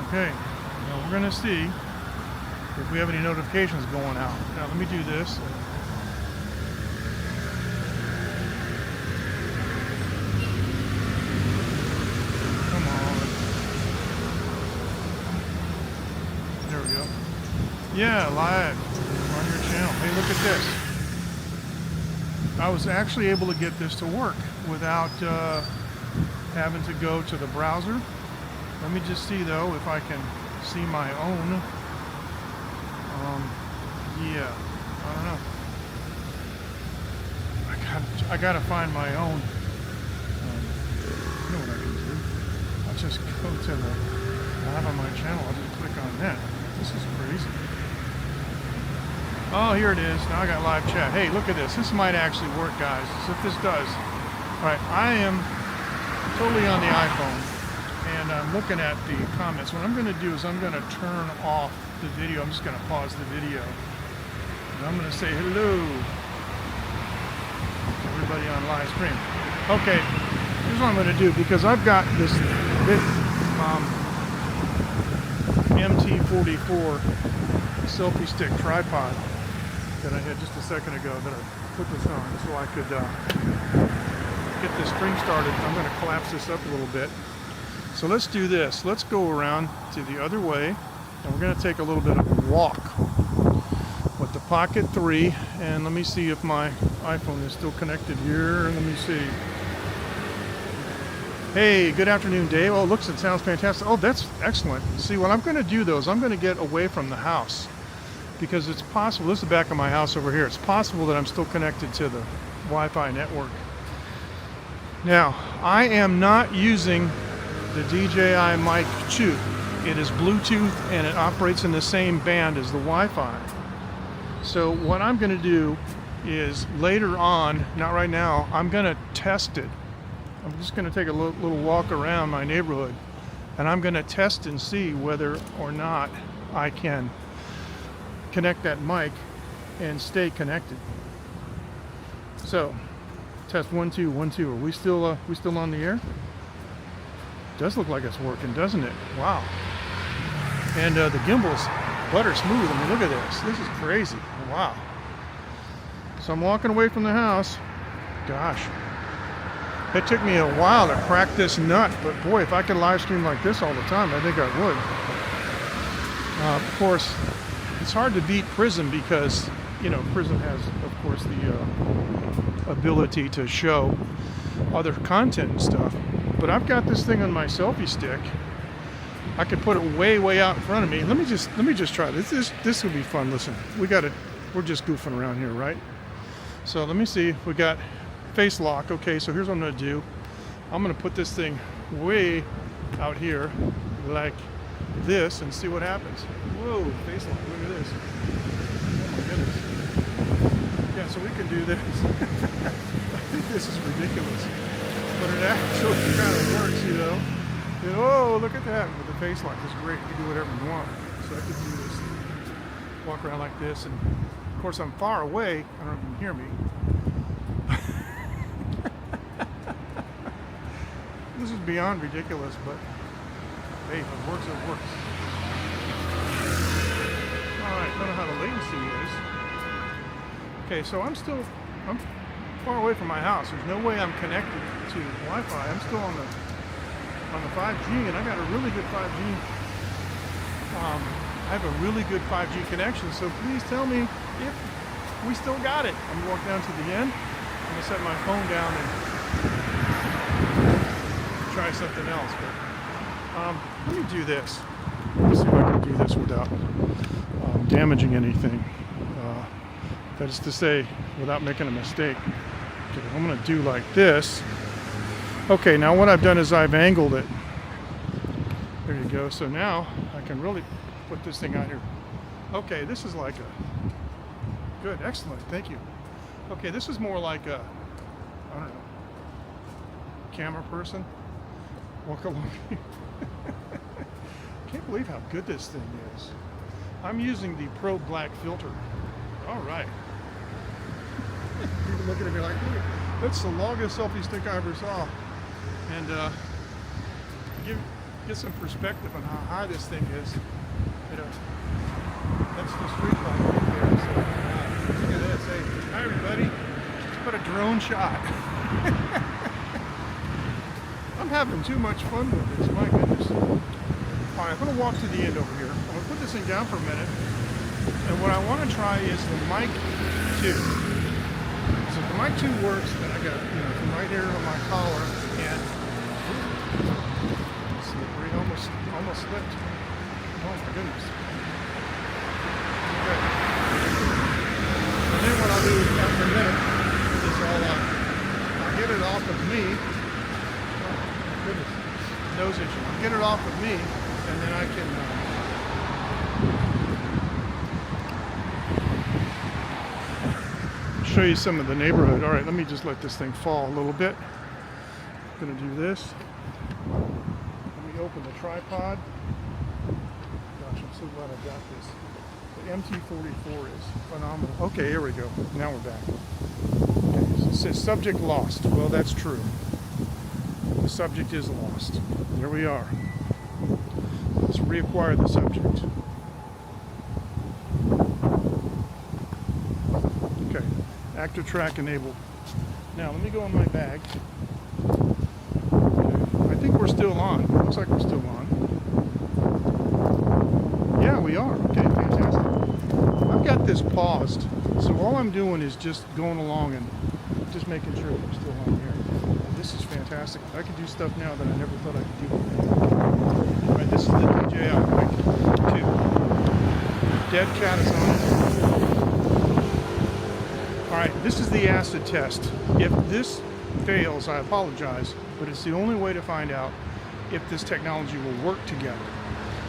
Okay, now we're going to see if we have any notifications going out. Now let me do this. Come on. There we go. Yeah, live on your channel. Hey, look at this. I was actually able to get this to work without having to go to the browser. Let me just see though if I can see my own. Yeah, I don't know. I gotta find my own. You know what I can do? I'll just go to the live on my channel. I'll just click on that. This is crazy. Oh, here it is. Now I got live chat. Hey, look at this. This might actually work, guys. So if this does. All right, I am totally on the iPhone, and I'm looking at the comments. What I'm going to do is I'm going to turn off the video. I'm just going to pause the video. And I'm going to say hello to everybody on live stream. Okay, here's what I'm going to do, because I've got this MT44 selfie stick tripod that I had just a second ago that I put this on so I could get this stream started. I'm going to collapse this up a little bit. So let's do this. Let's go around to the other way, and we're going to take a little bit of a walk with the Pocket 3, and let me see if my iPhone is still connected here. Let me see. Hey, good afternoon, Dave. Oh, looks and sounds fantastic. Oh, that's excellent. See, what I'm going to do though is I'm going to get away from the house, because it's possible, this is the back of my house over here, it's possible that I'm still connected to the Wi-Fi network. Now, I am not using the DJI Mic 2. It is Bluetooth and it operates in the same band as the Wi-Fi. So what I'm going to do is later on, not right now, I'm going to test it. I'm just going to take a little walk around my neighborhood, and I'm going to test and see whether or not I can connect that mic and stay connected. So, test 1 2 1 2. Are we still on the air? Does look like it's working, doesn't it? Wow. And the gimbal's butter smooth. I mean, look at this. This is crazy. Wow. So I'm walking away from the house. Gosh. It took me a while to crack this nut, but boy, if I could live stream like this all the time, I think I would. Of course, it's hard to beat Prism because, you know, Prism has, of course, the ability to show other content and stuff. But I've got this thing on my selfie stick. I could put it way out in front of me. Let me just try this. This will be fun. Listen, we're just goofing around here, right? So let me see. We got face lock. Okay, so here's what I'm going to do. I'm going to put this thing way out here like this and see what happens. Whoa, face lock. Look at this. Oh my goodness. Yeah, so we can do this. I think this is ridiculous, but it actually kind of works, you know. And, oh, look at that. With the face lock, it's great. You can do whatever you want. So I could do this. Walk around like this, and of course I'm far away. I don't know if you can hear me. This is beyond ridiculous, but hey, if it works, it works. Alright, I don't know how the latency is. Okay, so I'm far away from my house. There's no way I'm connected to Wi-Fi. I'm still on the 5G, and I got a really good 5G. I have a really good 5G connection, so please tell me if we still got it. I'm going to walk down to the end. I'm going to set my phone down and try something else. But let me do this. Let's see if I can do this without damaging anything. That is to say, without making a mistake. Okay, I'm going to do like this. Okay, now what I've done is I've angled it. There you go. So now I can really put this thing out here. Okay, this is like a good, excellent. Thank you. Okay, this is more like a, I don't know, camera person. Walk along here. Can't believe how good this thing is. I'm using the Pro Black filter. All right. People looking at me like, that's the longest selfie stick I ever saw. And get some perspective on how high this thing is. You know, that's the street light right there. So, look at this. Hey, hi everybody. Let's put a drone shot. I'm having too much fun with this. My goodness. All right, I'm going to walk to the end over here. I'm going to put this thing down for a minute. And what I want to try is the mic 2. So if the mic 2 works, then I got, from right here on my collar, and slippery, almost slipped. Oh my goodness. Okay. And then what I'll do after a minute is I'll get it off of me. Oh my goodness. Nose issue. I'll get it off of me, and then I can show you some of the neighborhood. All right, let me just let this thing fall a little bit. I'm gonna do this. Let me open the tripod. Gosh, I'm so glad I got this. The MT44 is phenomenal. Okay, here we go. Now we're back. Okay, so it says subject lost. Well, that's true. The subject is lost. There we are. Let's reacquire the subject. Okay, active track enabled. Now let me go in my bag. Okay. I think we're still on. Looks like we're still on. Yeah, we are. Okay, fantastic. I've got this paused, so all I'm doing is just going along and just making sure we're still on here. And this is fantastic. I can do stuff now that I never thought I could do before. All right, this is the DJI mic 2. Dead cat is on it. All right, this is the acid test. If this fails, I apologize, but it's the only way to find out if this technology will work together.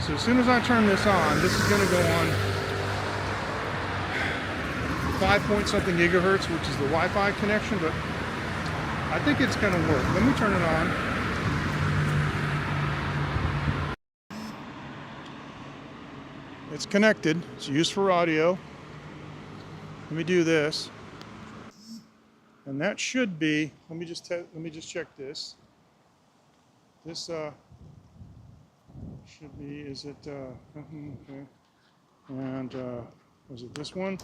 So as soon as I turn this on, this is going to go on 5-point-something gigahertz, which is the Wi-Fi connection, but I think it's going to work. Let me turn it on. It's connected. It's used for audio. Let me do this. And that should be, let me just check this. This should be, is it, okay. And was it this one?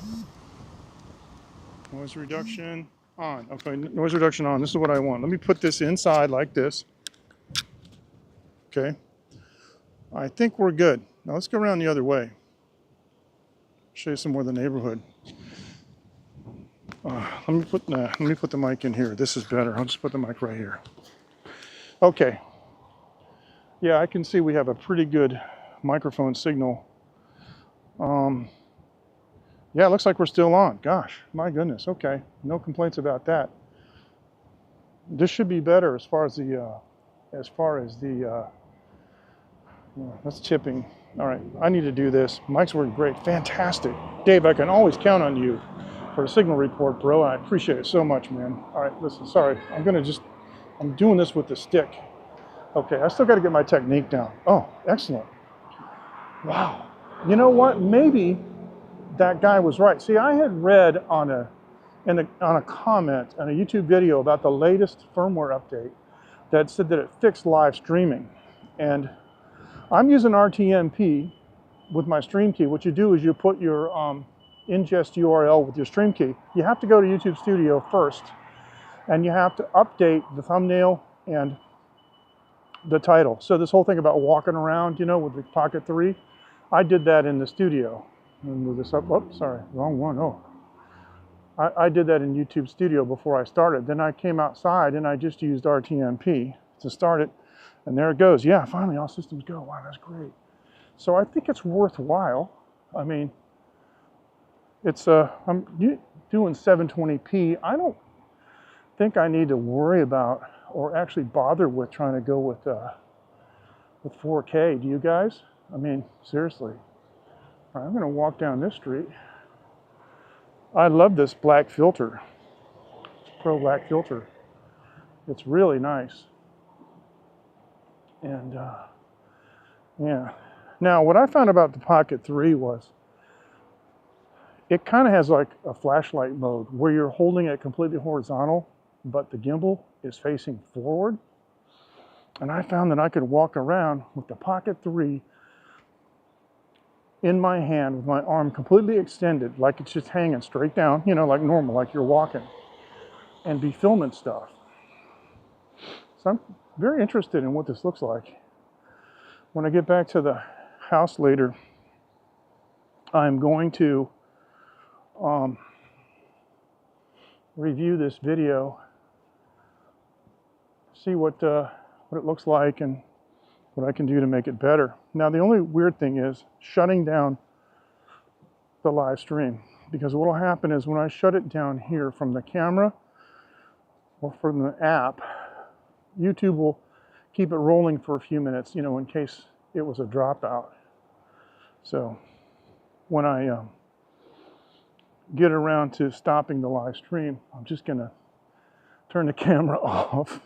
Noise reduction on. Okay, noise reduction on. This is what I want. Let me put this inside like this. Okay. I think we're good. Now let's go around the other way. Show you some more of the neighborhood. Let me put the mic in here. This is better. I'll just put the mic right here. Okay. Yeah, I can see we have a pretty good microphone signal. Yeah, it looks like we're still on. Gosh, my goodness. Okay, no complaints about that. This should be better as far as the that's chipping. All right, I need to do this. Mics work great. Fantastic. Dave, I can always count on you for a signal report, bro. I appreciate it so much, man. All right, listen, sorry. I'm doing this with the stick. Okay, I still got to get my technique down. Oh, excellent. Wow. You know what? Maybe that guy was right. See, I had read on a comment on a YouTube video about the latest firmware update that said that it fixed live streaming. And I'm using RTMP with my stream key. What you do is you put your ingest URL with your stream key. You have to go to YouTube Studio first, and you have to update the thumbnail and the title. So this whole thing about walking around, with the Pocket 3, I did that in the studio. Let me move this up. Oh, sorry, wrong one. Oh, I did that in YouTube Studio before I started. Then I came outside and I just used RTMP to start it. And there it goes. Yeah, finally all systems go. Wow, that's great. So I think it's worthwhile. I mean, it's I'm doing 720p. I don't think I need to worry about or actually bother with trying to go with 4K. Do you guys? I mean, seriously. All right, I'm going to walk down this street. I love this black filter. Pro black filter. It's really nice. And yeah. Now, what I found about the Pocket 3 was it kind of has like a flashlight mode where you're holding it completely horizontal, but the gimbal is facing forward. And I found that I could walk around with the Pocket 3 in my hand with my arm completely extended, like it's just hanging straight down, you know, like normal, like you're walking, and be filming stuff. So I'm very interested in what this looks like. When I get back to the house later, I'm going to review this video, see what it looks like and what I can do to make it better. Now, the only weird thing is shutting down the live stream, because what will happen is when I shut it down here from the camera or from the app, YouTube will keep it rolling for a few minutes, you know, in case it was a dropout. So when I get around to stopping the live stream, I'm just gonna turn the camera off.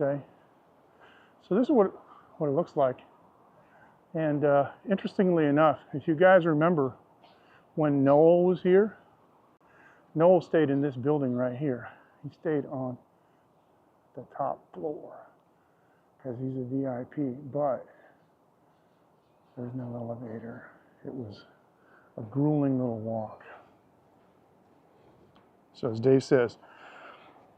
Okay. So this is what it looks like. And interestingly enough, if you guys remember when Noel was here, Noel stayed in this building right here. He stayed on the top floor because he's a VIP, but there's no elevator. It was a grueling little walk. So as Dave says,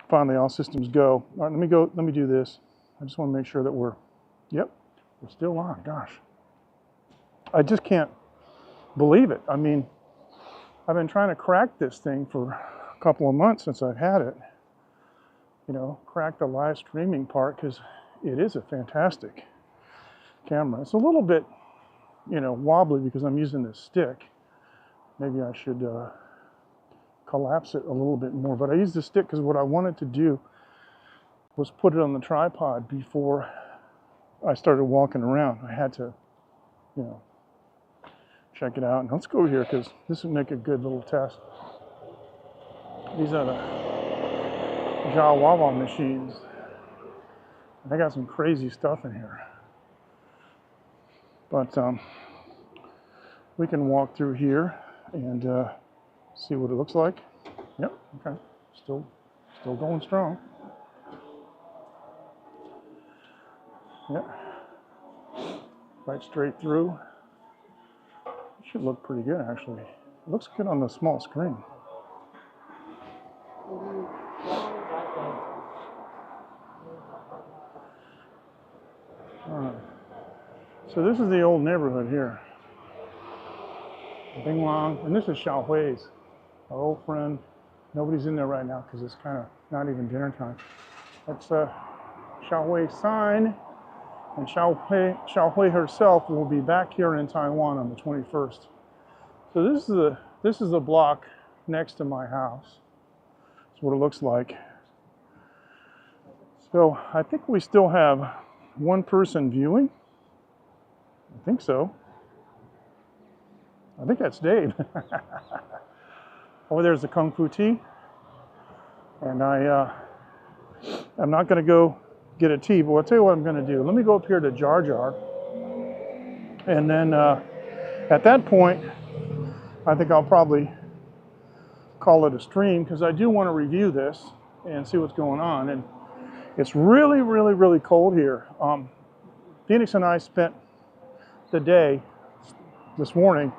finally all systems go. All right, let me do this. I just want to make sure that we're still on, gosh. I just can't believe it. I mean, I've been trying to crack this thing for a couple of months since I've had it. You know, crack the live streaming part, because it is a fantastic camera. It's a little bit, you know, wobbly because I'm using this stick. Maybe I should collapse it a little bit more. But I use the stick because what I wanted to do was put it on the tripod before I started walking around. I had to, you know, check it out. And let's go here because this would make a good little test. These are the Jawawa machines. I got some crazy stuff in here. But we can walk through here and see what it looks like. Yep, okay. Still going strong. Yep. Right straight through. It should look pretty good, actually. It looks good on the small screen. All right. So this is the old neighborhood here. Bing Long, and this is Xiaohui's, our old friend. Nobody's in there right now because it's kind of not even dinner time. That's Xiaohui's sign, and Xiaohui herself will be back here in Taiwan on the 21st. So this is the block next to my house. That's what it looks like. So I think we still have one person viewing. I think so. I think that's Dave. Over there's the Kung Fu tea. And I'm not going to go get a tea, but I'll tell you what I'm going to do. Let me go up here to Jar Jar. And then at that point, I think I'll probably call it a stream because I do want to review this and see what's going on. And it's really, really, really cold here. Phoenix and I spent the day this morning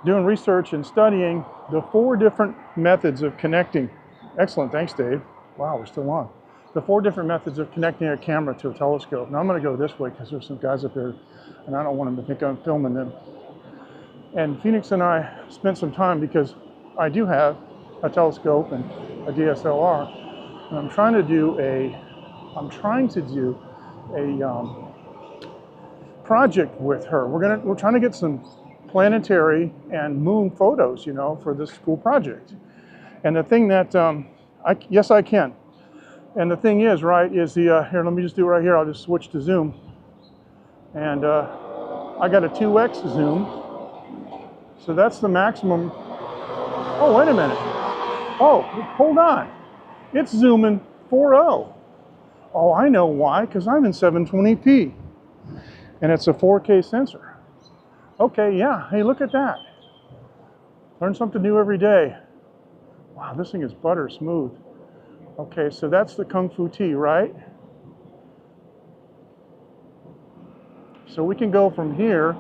doing research and studying the 4 different methods of connecting. Excellent, thanks Dave. Wow, we're still on. The 4 different methods of connecting a camera to a telescope. Now I'm going to go this way because there's some guys up there and I don't want them to think I'm filming them. And Phoenix and I spent some time because I do have a telescope and a DSLR, and I'm trying to do a project with her. We're trying to get some planetary and moon photos, you know, for this school project. And the thing that yes I can. And the thing is, right, is here, let me just do it right here. I'll just switch to zoom. And I got a 2x zoom. So that's the maximum. Oh, wait a minute. Oh, hold on. It's zooming 4.0. Oh, I know why, because I'm in 720p. And it's a 4K sensor. Okay, yeah, hey, look at that. Learn something new every day. Wow, this thing is butter smooth. Okay, so that's the Kung Fu Tea, right? So we can go from here.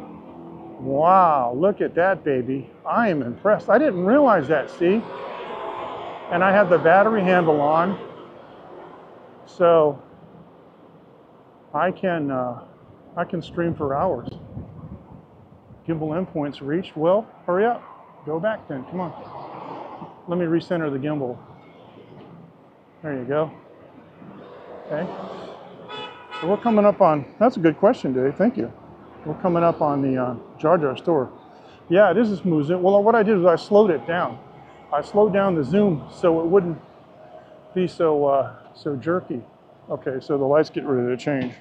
Wow, look at that, baby. I am impressed. I didn't realize that, see? And I have the battery handle on, so I can stream for hours. Gimbal endpoints reached. Well, hurry up. Go back then. Come on. Let me recenter the gimbal. There you go. Okay. So we're coming up on, that's a good question, Dave. Thank you. We're coming up on the Jar Jar store. Yeah, it is a smooth zoom. Well, what I did was I slowed it down. I slowed down the zoom so it wouldn't be so jerky. Okay, so the lights get ready to change.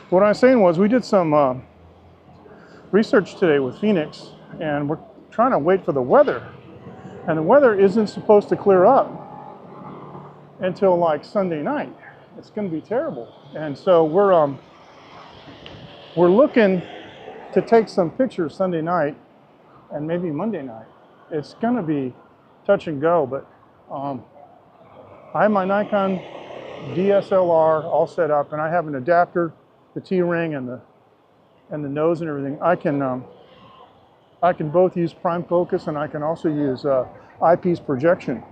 What I was saying was we did some research today with Phoenix, and we're trying to wait for the weather. And the weather isn't supposed to clear up until like Sunday night. It's going to be terrible. And so we're looking to take some pictures Sunday night and maybe Monday night. It's going to be touch and go, but I have my Nikon DSLR all set up, and I have an adapter, the T-ring and the nose and everything. I can both use prime focus, and I can also use eyepiece projection.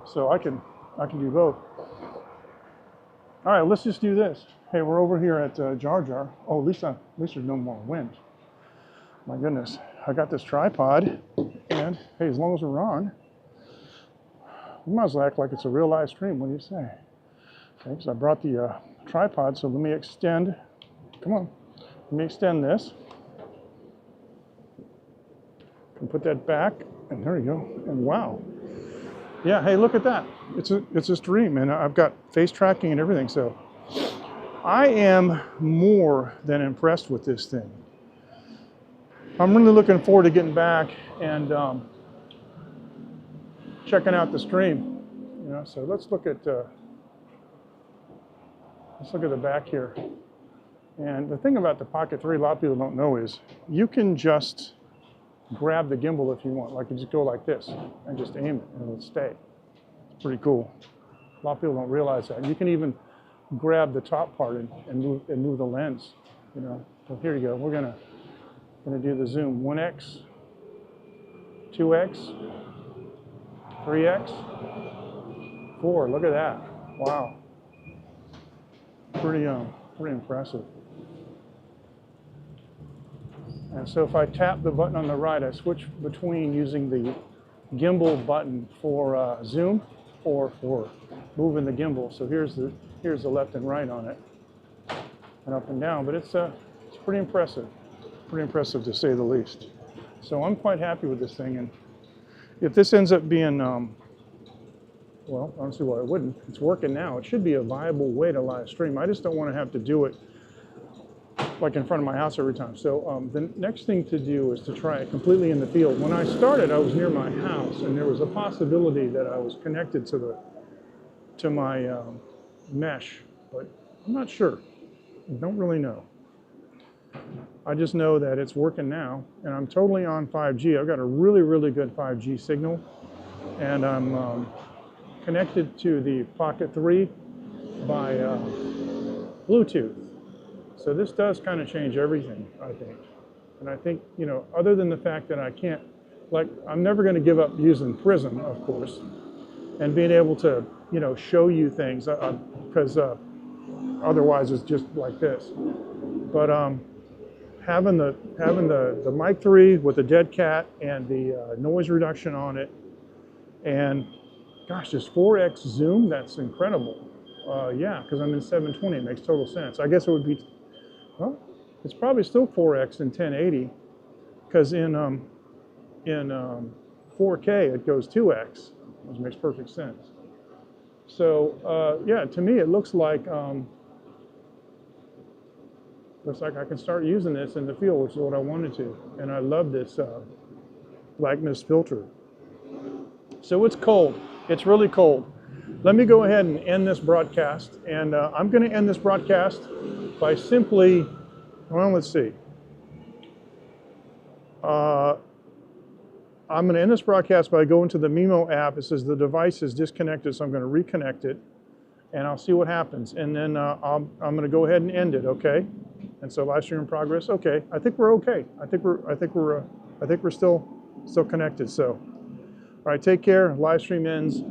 So I can do both. All right, let's just do this. Hey, we're over here at Jar Jar. Oh, at least there's no more wind. My goodness, I got this tripod, and hey, as long as we're on, we might as well act like it's a real live stream. What do you say? Okay, so I brought the tripod, so let me extend. Come on, let me extend this. And put that back, and there you go. And wow, yeah. Hey, look at that. It's a stream, and I've got face tracking and everything. So I am more than impressed with this thing. I'm really looking forward to getting back and checking out the stream. You know, so let's look at the back here. And the thing about the Pocket 3, a lot of people don't know, is you can just grab the gimbal if you want. Like you just go like this and just aim it and it'll stay. It's pretty cool. A lot of people don't realize that. You can even grab the top part and move the lens. You know. So here you go. We're gonna do the zoom. 1x, 2x, 3x, 4. Look at that. Wow. Pretty impressive. And so if I tap the button on the right, I switch between using the gimbal button for zoom or for moving the gimbal. So here's the left and right on it, and up and down. But it's pretty impressive. Pretty impressive to say the least. So I'm quite happy with this thing. And if this ends up being, well, I don't see why it wouldn't. It's working now. It should be a viable way to live stream. I just don't want to have to do it like in front of my house every time. So the next thing to do is to try it completely in the field. When I started, I was near my house, and there was a possibility that I was connected to my mesh, but I'm not sure. I don't really know. I just know that it's working now, and I'm totally on 5G. I've got a really, really good 5G signal, and I'm connected to the Pocket 3 by Bluetooth. So this does kind of change everything, I think. And I think, you know, other than the fact that I can't, like, I'm never going to give up using Prism, of course, and being able to, you know, show you things, because otherwise it's just like this. But having the Mic 3 with the dead cat and the noise reduction on it, and gosh, this 4x zoom, that's incredible. Yeah, because I'm in 720, it makes total sense. I guess it would be, well, it's probably still 4x in 1080, because in 4K it goes 2x, which makes perfect sense. So yeah, to me it looks like I can start using this in the field, which is what I wanted to. And I love this blackness filter. So it's cold. It's really cold. Let me go ahead and end this broadcast. And I'm going to end this broadcast by simply, well, let's see. I'm going to end this broadcast by going to the Mimo app. It says the device is disconnected, so I'm going to reconnect it, and I'll see what happens. And then I'm going to go ahead and end it. Okay. And so live stream in progress. Okay. I think we're okay. I think we're still connected. So, all right. Take care. Live stream ends.